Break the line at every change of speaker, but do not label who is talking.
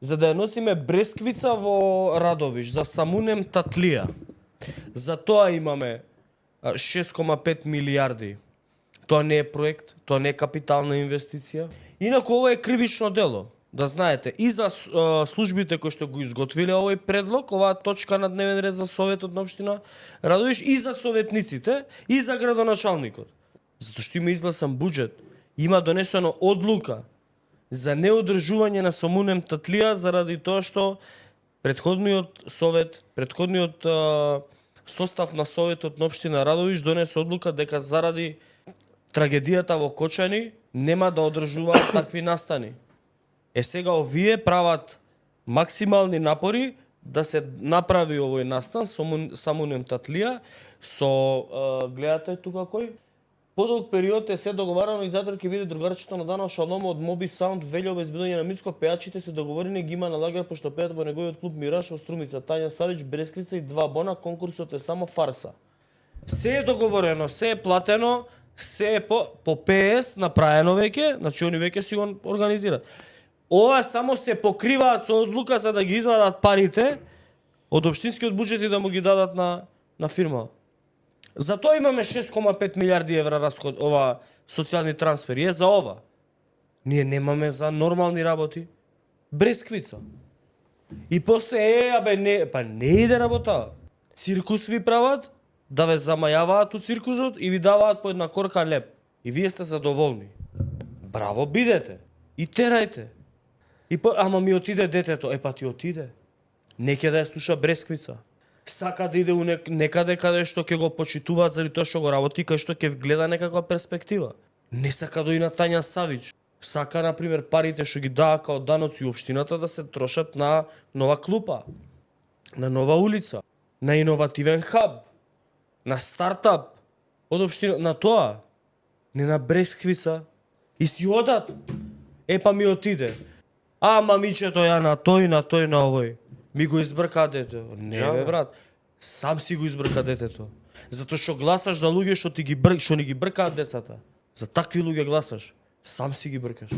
за да ја носиме бресквица во Радовиш, за самунем татлија. За тоа имаме 6,5 милиарди. Тоа не е проект, тоа не е капитална инвестиција. Инаку ова е кривично дело. Да знаете, и за службите кои што го изготвиле овој предлог, оваа точка на дневен ред за Советот на општина Радовиш, и за советниците, и за градоначалникот. Затоа што има изгласан буџет, има донесено одлука за неодржување на самунем татлија заради тоа што претходниот совет, претходниот состав на Советот на општина Радовиш донесе одлука дека заради трагедијата во Кочани нема да одржуваат такви настани. Сега овие прават максимални напори да се направи овој настан самунем татлија со гледате тука кој подолг период е се договарано и затоа ќе биде другарчето на Дано Шаломо од Моби Саунд велја обезбедување на Мицко, пејачите се договорени ги има на лагер пошто пеат во неговиот клуб Мираж во Струмица, Тања Савич, Бресквица и 2 бона, конкурсот е само фарса. Се е договорено, се е платено, се е по ПС направено веќе, значи они веќе си го организираат. Ова само се покриваат со одлука за да ги извадат парите од општинскиот буџет и да му ги дадат на фирма. Затоа имаме 6,5 милиарди евра расход, ова социјални трансфери, е за ова. Ние немаме за нормални работи. Бресквица. И после не иде работа. Циркус ви прават, да ве замајаваат у циркузот и ви даваат по една корка леп. И вие сте задоволни. Браво, бидете. И терајте. Ама ми отиде детето. Па ти отиде. Не ќе да ја слуша Бресквица. Сака да иде у некаде каде што ќе го почитуваат заради тоа што го работи, кај што ќе гледа некаква перспектива. Не сака да и на Тања Савич. Сака, например, парите што ги даа као даноци општината да се трошат на нова клупа, на нова улица, на иновативен хаб, на стартап од општина, на тоа, не на Бресквица. И си одат. Па ми отиде. Мамичето ја на тој, на овој. Ми го избрка детето. Не бе брат, сам си го избрка детето. Затоа што гласаш за луѓе што ни ги бркаат децата. За такви луѓе гласаш. Сам си ги бркаш.